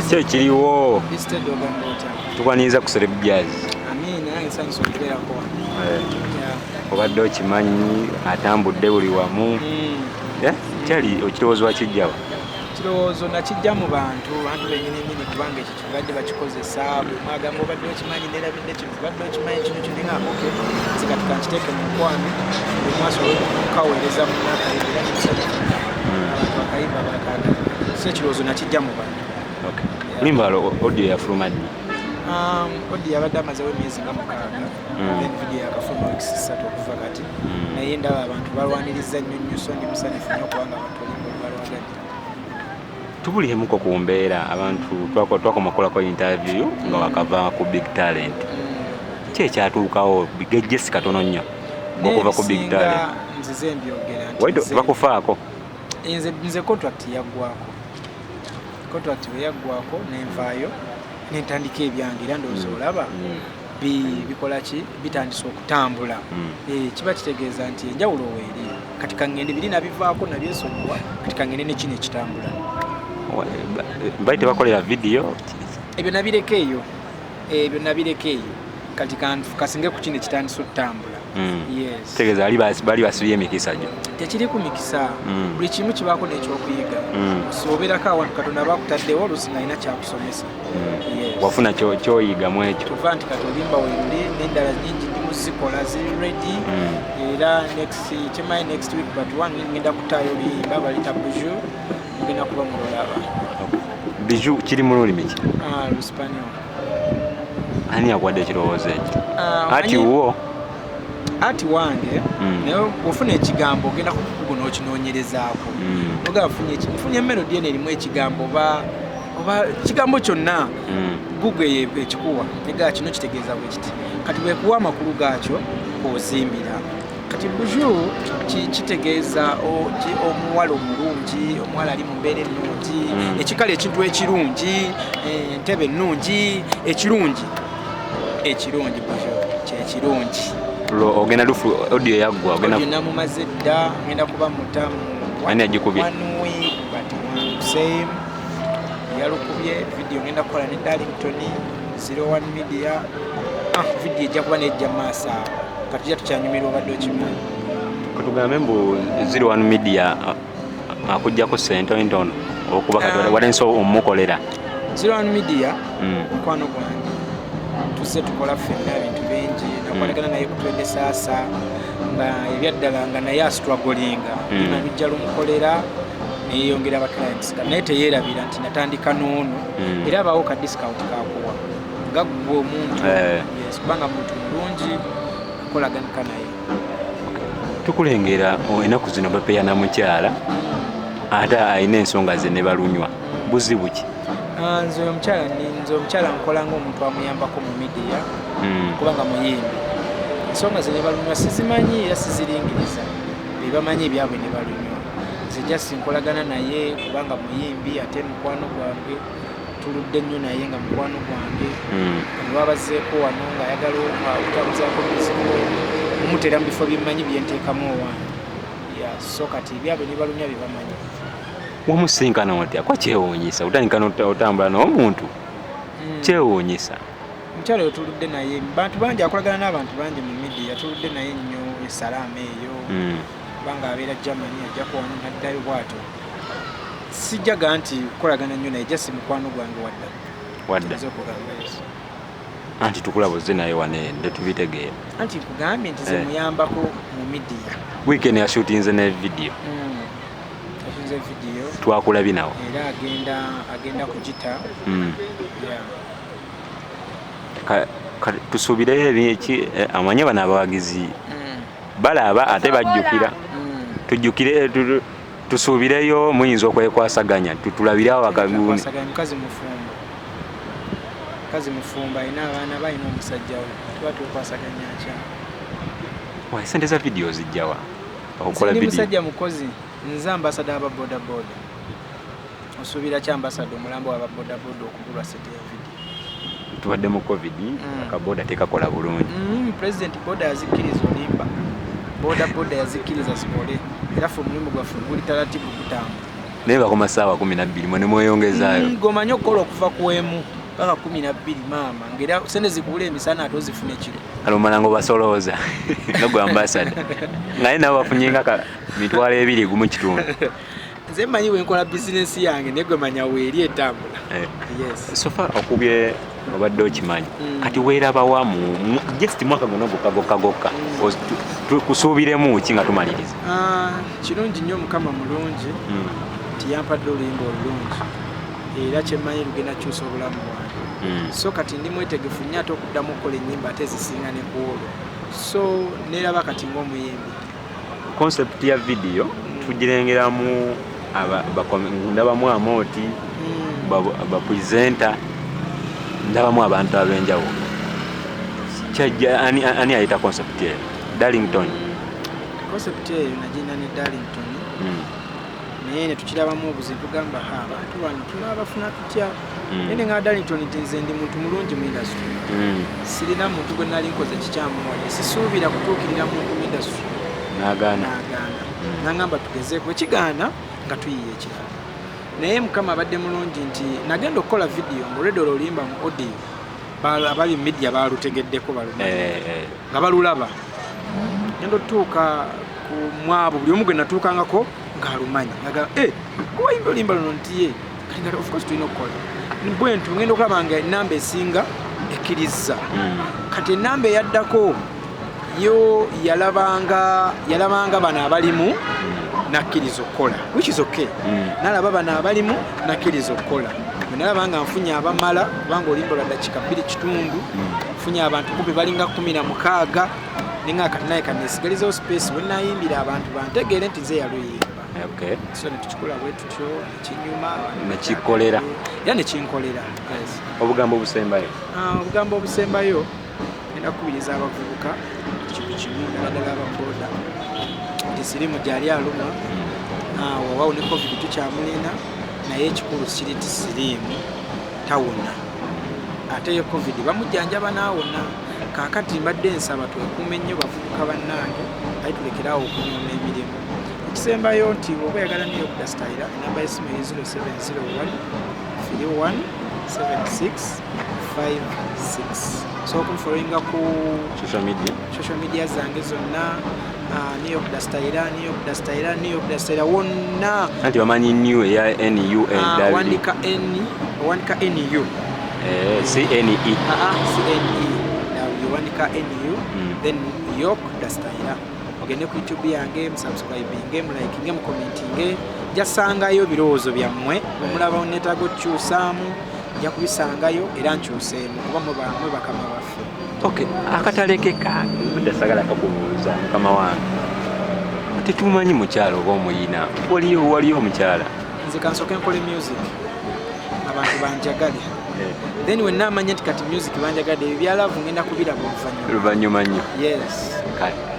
Kye kiriwo. Listed ogambota. Tukwaniriza ku Celeb Jazz. Amina ensanyusa okubeerako. Obadde okimanyi atambudde buli wamu. Kyali okirowooza kijjawa? Kirowoozo nakijja mu bantu bennyini kubanga ekyo kibadde bakikozesa mwagamba obadde okimanyi neerabidde kino obadde okimanyi kino kininga oke zikatika nkiteeke mu nkwano buli mwasobola okukaweereza mu myaka ebiri abantu bakayimba bakaaga so ekirowoozo nakijja mu bantu. Limba audio yafuluma ddi? Audio yabadde amazewo emyezi nga 6 then video yakafuluma weeks 3 okuva kati naye ndaba abantu balwaniriza nnyo so ndi musanyufu nnyo kubanga abantu balwagadde. Tubulimuko ku mbeera abantu twakomakolako interview nga wakava ku Big Talent. Ki ekyatuukawo bigejjesi katono nnyo okuva ku Big Talent? Nzize mbyogera nti bakufaako. Nze contract yaggwako. Contract we yaggwako nenvaayo nentandika ebyange era ndowooza olaba bikola ki bitandise okutambula. Kiba kitegeeza nti enjawulo weeri kati kaŋŋende biri nabivaako nabyesonyiwa kati kaŋŋende ne kino ekitambula. Bali tebakolera video? Ebyo nabireka eyo kati kasinge ku kino ekitandise okutambula. Tegeeza bali basibye emikisa gyo? Tekiri ku mikisa, buli kimu kibaako n'ekyokuyiga. Obeerako awantu Katonda bakutaddewo oluusi ng'alina kyakusomesa. Wafuna kyoyigamu ekyo? Tuva nti kati olimba weeruli n'endala nnyingi ndi muzikola ziri ready era kimanyi next week but one ngenda kutaayo oluyimba balita Bijou ngenda kuba mulolaba. Bijou kiri mu lulimi ki? Luspanyo. Ani yakuwadde ekirowoozo ekyo? Ati wo? Ati wange naye ofuna ekigambo ogenda kukugu n'okinoonyerezaako oga nfunye melodi eno erimu ekigambo oba kigambo kyonna Google ekikuwa ega kino kitegeeza bwe kiti kati bwekuwa amakulu gaakyo ozimbira kati Bijou kitegeeza omuwala omulungi omuwala ali mu mbeera ennungi ekikala ekintu ekirungi entebe ennungi ekirungi Bijou kyekirungi. Ogenda lufu audio yaggwa ogenda namumaze dda ngenda kuba mutamu. Ani agikubye? Same yalukubye video ngenda kukola ne Darlington 01 Media. Video ejja kuba nejja maaso kati tujja tukyanyumirwa obadde okimanyi. Katugambe mbu 01 Media akujjako ssente ntono okuba kati walenso omukolera 01 Media mukwano gwange tuzze tukola ffenna ebintu bingi nakolagana naye kutwedde saasa nga ebyaddala nga naye astrugglinga nabijja lumukolera neyeyongera aba clients naye teyeerabira nti natandika n'ono era abaawo ka discount kakuwa nga gwe omuntu kubanga muntu mulungi akolaganika naye. Tukulengera ennaku zino bapeya na mukyala ate alina ensonga ze ne balunywa buzibu ki? Nze omukyala nkola ng'omuntu amuyambako mu media kubanga muyimbi ensonga ze ne balunywa sizimanyi era siziringiriza bebamanyi ebyabwe ne balunywa nze jasi nkolagana naye kubanga muyimbi ate mukwano gwange tuludde nnyo naye nga mukwano gwange niwabazeeko wano ng'ayagala okutabuzaako muziko omutera mu bifo byemmanyi byenteekamu owange so kati ebyabwe ne balunywa bebamanyi. Wamusinkana otya kwa kyewuunyisa otandika otambula n'omuntu kyewuunyisa? Omukyala oyo tuludde naye bantu bangi akolagana n'abantu bangi mu media tuludde naye nnyo esalaama eyo kubanga abeera Germany ajja kuwano naddayo bwato sijjaga nti kukolagana nnyo naye jasi mukwano gwange wadda anti tukulabuze naye wanende tubitegeera anti nkugambye nti ze muyambako mu media weekend yashutinze ne video twakulabye nawo era agenda kugita tusuubire eki amanye bano abawagizi balaba ate bajjukira tujjukire tusuubireyo muyinza okwekwasaganya tutulabireawo akaguuni kazi mufumba alina abaana balina omusajja we tuba tukwasaganya wayi sente za video zijjawa okukola video musajja mukozi nze ambasada aba boda boda osuubira ki ambasada omulambo waba boda boda okugulwa sente ya video tubadde mu covid akaboda tekakola bulungi president boda yazikkiriza olimba boda yazikiriza sikole era fe omulimu gwaffe guli talatibu gutambula naye bakoma ssaawa 12 mwe ne mweyongezaayo gomanyi okukola okuva ku emu paka 12 maama ngera sente zikubula emisana ate ozifune kiro alumala ngo basolooza nga gwe ambasada naye nabo bafunye nga mitwalo 2 gumu kitundu nze mmanyi wenkola bizinesi yange naye gwe manya weeri etambula sofa okubye obadde okimanyi kati weerabawa just mwaka guno gokka kusuubiremu ki nga tumaliriza kirungi nnyo mukama mulungi nti yampadde oluyimba olulungi era kyemmanyi lugenda kyusa obulamu bwange so kati ndi mwetegefu nnyo ate okuddamu okukola ennyimba ate zisinga ne ku olwo so neeraba kati ng'omuyimbi concept ya video tugirengeramu ndabamu Amooti bapresenta ndabamu abantu ab'enjawulo ani ayita concept eyo Darlington concept eyo nagina ne Darlington naye ne tukirabamu obuzibu tugamba abantu bano tunabafuna tutya naye nga Darlington nti nze ndi muntu mulungi mu industry sirina muntu gwe nali nkoze kikyamuwale sisuubira kutuukirira muntu mu industry n'agaana nangamba tugezeeko ekigaana nga tuyiye ekirala naye mukama abadde mulungi nti nagenda okukola video ng'olwedde olwolimba mu audio abali mu media balutegeddeko nga balulaba genda otutuuka ku mwabo buli omu gwe natuukangako ng'alumanyi naga kuwayimba olimba luno nti ye kati nga of course tulina okukola bwentu ngenda okulaba nga enamba esinga ekkiriza kati enamba eyaddako yo yalabanga bano abalimu nakkiriza okukola which is okay nalaba bano abalimu nakkiriza okukola nalaba nga nfunye abamala kubanga olimba lwa dakika 2 kitundu nfunye abantu kumpi balinga 16 nenga kati naye kanesigalizawo space bwe nayimbira abantu bantegeere nti nze yaluyimba so netukikola bwe tutyo nekinyuma nekikolera era nekinkolera obugambo obusembayo obugambo obusembayo ngenda kukubiriza abavubuka kimu naddala ababoda nti sirimu gyali aluma wawawo ne covid tukyamulina naye ekikulu kiri ti sirimu tawona ate yo covid bamujjanjaba naawona kaakati mbadde nsaba twekuume nnyo bavubuka bannange aye tulekeraawo okunyooma emirimu ekisembayo nti oba oyagala New York Style enamba y'essimu ye 0701 317656 so okunfollowinga ku social media zange zonna New York Style wonna anti bamanyi new ya NU wandika NU CNE wandika NU then York Style ogende ku YouTube yange musubscribinge mulayikinge mukomentinge jasangayo birowoozo byammwe omulaba neetaaga okukyusaamu nja kubisangayo era nkyuseemu kuba mwe bakama baffe akatalekeka budasagala kakubuuza mukama wange tetumanyi mukyala oba omuyina waliyo omukyala nze kansooke nkole music abantu banjagale then wenna amanya nti kati music banjagade ebyalavu ngenda kubiraba oluvannyuma nnyo yes kale